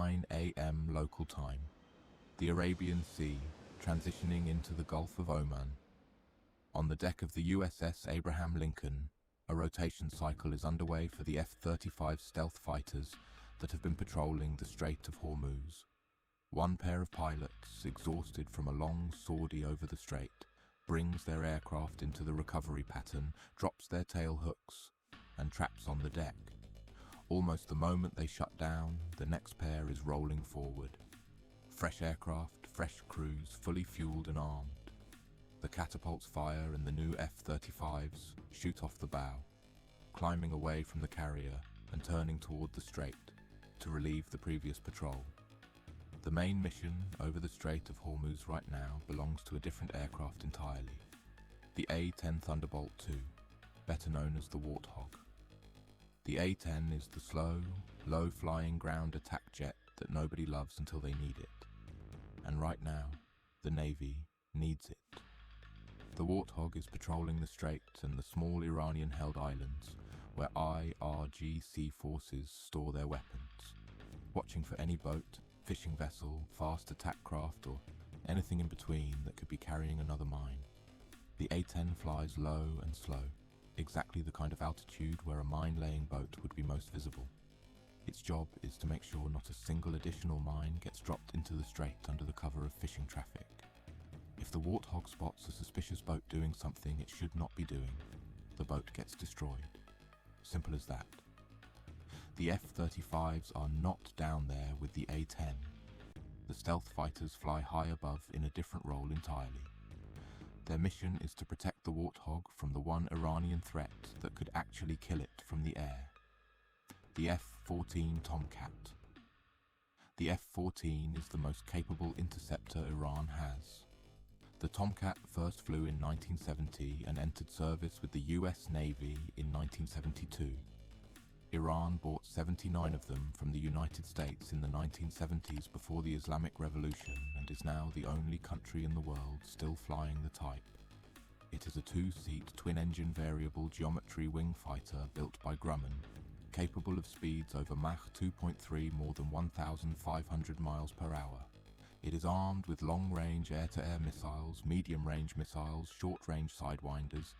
9 a.m. local time. The Arabian Sea, transitioning into the Gulf of Oman. On the deck of the USS Abraham Lincoln, a rotation cycle is underway for the F-35 stealth fighters that have been patrolling the Strait of Hormuz. One pair of pilots, exhausted from a long sortie over the strait, brings their aircraft into the recovery pattern, drops their tail hooks, and traps on the deck. Almost the moment they shut down, the next pair is rolling forward. Fresh aircraft, fresh crews, fully fueled and armed. The catapults fire and the new F-35s shoot off the bow, climbing away from the carrier and turning toward the strait to relieve the previous patrol. The main mission over the Strait of Hormuz right now belongs to a different aircraft entirely, the A-10 Thunderbolt II, better known as the Warthog. The A-10 is the slow, low-flying ground attack jet that nobody loves until they need it. And right now, the Navy needs it. The Warthog is patrolling the strait and the small Iranian-held islands where IRGC forces store their weapons, watching for any boat, fishing vessel, fast attack craft, or anything in between that could be carrying another mine. The A-10 flies low and slow, exactly the kind of altitude where a mine-laying boat would be most visible. Its job is to make sure not a single additional mine gets dropped into the strait under the cover of fishing traffic. If the Warthog spots a suspicious boat doing something it should not be doing, the boat gets destroyed. Simple as that. The F-35s are not down there with the A-10. The stealth fighters fly high above in a different role entirely. Their mission is to protect the Warthog from the one Iranian threat that could actually kill it from the air. The F-14 Tomcat. The F-14 is the most capable interceptor Iran has. The Tomcat first flew in 1970 and entered service with the US Navy in 1972. Iran bought 79 of them from the United States in the 1970s before the Islamic Revolution and is now the only country in the world still flying the type. It is a two-seat, twin-engine variable geometry wing fighter built by Grumman, capable of speeds over Mach 2.3 more than 1,500 miles per hour. It is armed with long-range air-to-air missiles, medium-range missiles, short-range sidewinders,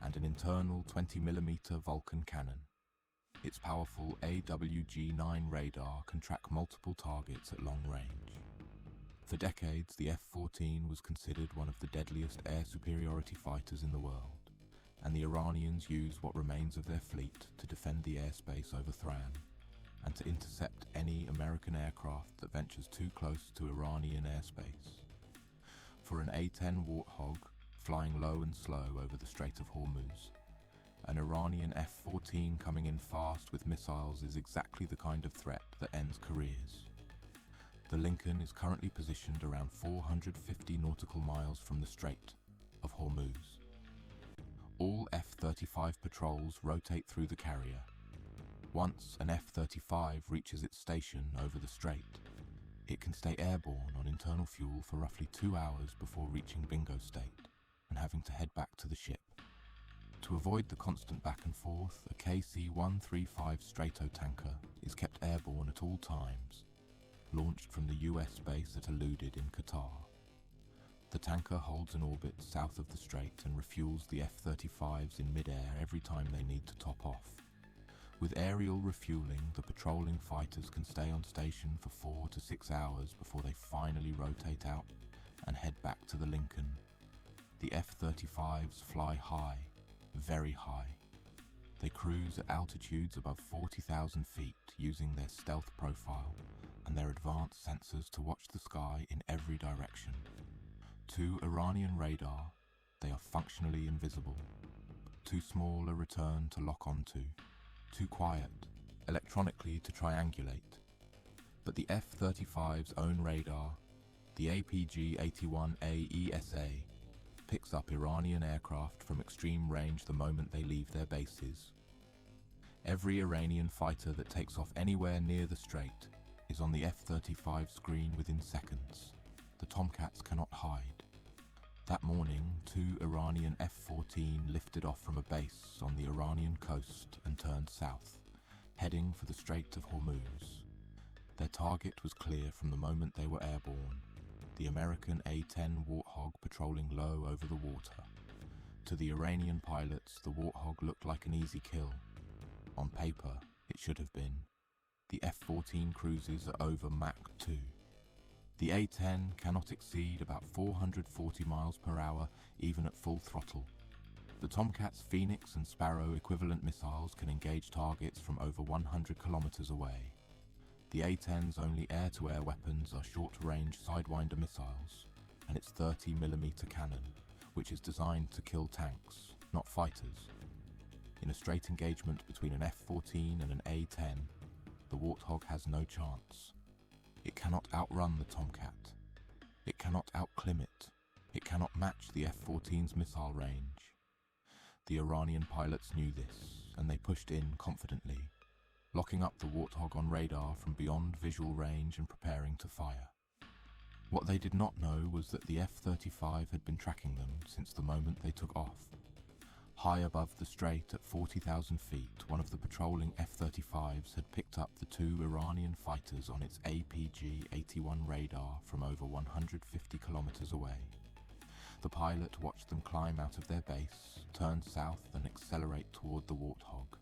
and an internal 20mm Vulcan cannon. Its powerful AWG-9 radar can track multiple targets at long range. For decades, the F-14 was considered one of the deadliest air superiority fighters in the world, and the Iranians use what remains of their fleet to defend the airspace over Thran, and to intercept any American aircraft that ventures too close to Iranian airspace. For an A-10 Warthog, flying low and slow over the Strait of Hormuz, an Iranian F-14 coming in fast with missiles is exactly the kind of threat that ends careers. The Lincoln is currently positioned around 450 nautical miles from the Strait of Hormuz. All F-35 patrols rotate through the carrier. Once an F-35 reaches its station over the strait, it can stay airborne on internal fuel for roughly 2 hours before reaching bingo state and having to head back to the ship. To avoid the constant back and forth, a KC-135 Stratotanker is kept airborne at all times, launched from the US base at Outnumbered in Qatar. The tanker holds an orbit south of the strait and refuels the F-35s in mid-air every time they need to top off. With aerial refueling, the patrolling fighters can stay on station for 4 to 6 hours before they finally rotate out and head back to the Lincoln. The F-35s fly high, very high. They cruise at altitudes above 40,000 feet using their stealth profile and their advanced sensors to watch the sky in every direction. To Iranian radar, they are functionally invisible. Too small a return to lock onto. Too quiet, electronically to triangulate. But the F-35's own radar, the APG-81A ESA, picks up Iranian aircraft from extreme range the moment they leave their bases. Every Iranian fighter that takes off anywhere near the strait is on the F-35 screen within seconds. The Tomcats cannot hide. That morning, 2 Iranian F-14 lifted off from a base on the Iranian coast and turned south, heading for the Strait of Hormuz. Their target was clear from the moment they were airborne, the American A-10 Warthog patrolling low over the water. To the Iranian pilots, the Warthog looked like an easy kill. On paper, it should have been. The F-14 cruises are over Mach 2. The A-10 cannot exceed about 440 miles per hour, even at full throttle. The Tomcats' Phoenix and Sparrow equivalent missiles can engage targets from over 100 kilometers away. The A-10's only air-to-air weapons are short-range Sidewinder missiles and its 30mm cannon, which is designed to kill tanks, not fighters. In a straight engagement between an F-14 and an A-10, the Warthog has no chance. It cannot outrun the Tomcat. It cannot outclim it. It cannot match the F-14's missile range. The Iranian pilots knew this, and they pushed in confidently, locking up the Warthog on radar from beyond visual range and preparing to fire. What they did not know was that the F-35 had been tracking them since the moment they took off. High above the strait at 40,000 feet, one of the patrolling F-35s had picked up the two Iranian fighters on its APG-81 radar from over 150 kilometers away. The pilot watched them climb out of their base, turn south and accelerate toward the Warthog.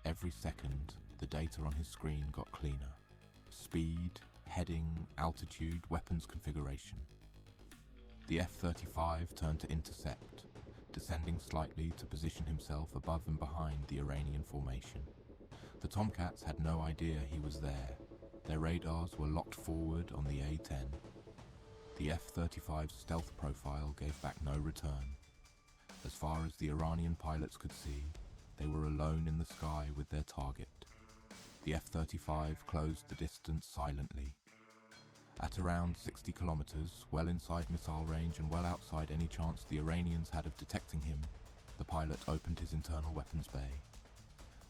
Every second, the data on his screen got cleaner. Speed, heading, altitude, weapons configuration. The F-35 turned to intercept, descending slightly to position himself above and behind the Iranian formation. The Tomcats had no idea he was there. Their radars were locked forward on the A-10. The F-35's stealth profile gave back no return. As far as the Iranian pilots could see, they were alone in the sky with their target. The F-35 closed the distance silently. At around 60 kilometers, well inside missile range and well outside any chance the Iranians had of detecting him, the pilot opened his internal weapons bay.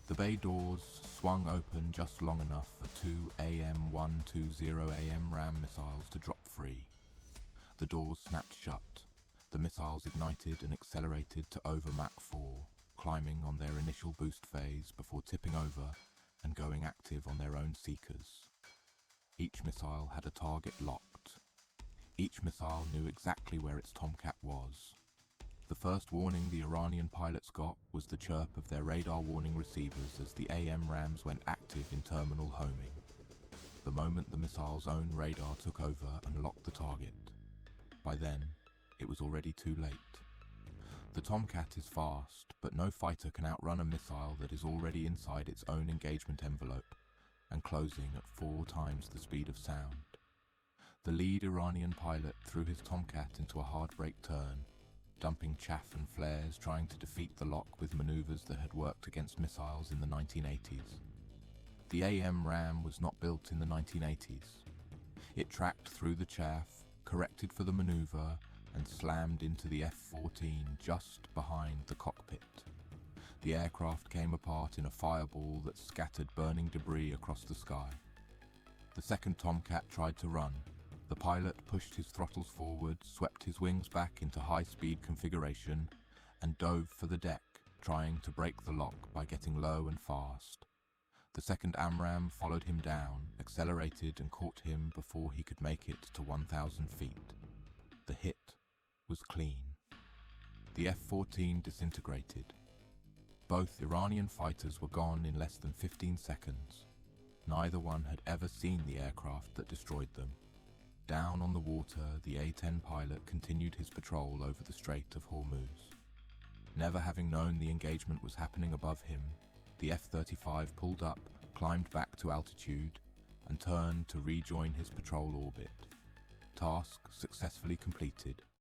The bay doors swung open just long enough for two AIM-120 Ram missiles to drop free. The doors snapped shut. The missiles ignited and accelerated to over Mach 4, climbing on their initial boost phase before tipping over and going active on their own seekers. Each missile had a target locked. Each missile knew exactly where its Tomcat was. The first warning the Iranian pilots got was the chirp of their radar warning receivers as the AM rams went active in terminal homing. The moment the missile's own radar took over and locked the target. By then, it was already too late. The Tomcat is fast, but no fighter can outrun a missile that is already inside its own engagement envelope and closing at 4 times the speed of sound. The lead Iranian pilot threw his Tomcat into a hard brake turn, dumping chaff and flares trying to defeat the lock with maneuvers that had worked against missiles in the 1980s. The AM Ram was not built in the 1980s. It tracked through the chaff, corrected for the maneuver, and slammed into the F-14 just behind the cockpit. The aircraft came apart in a fireball that scattered burning debris across the sky. The second Tomcat tried to run. The pilot pushed his throttles forward, swept his wings back into high-speed configuration, and dove for the deck, trying to break the lock by getting low and fast. The second AMRAAM followed him down, accelerated and caught him before he could make it to 1,000 feet. The hit was clean. The F-14 disintegrated. Both Iranian fighters were gone in less than 15 seconds. Neither one had ever seen the aircraft that destroyed them. Down on the water, the A-10 pilot continued his patrol over the Strait of Hormuz. Never having known the engagement was happening above him, the F-35 pulled up, climbed back to altitude, and turned to rejoin his patrol orbit. Task successfully completed.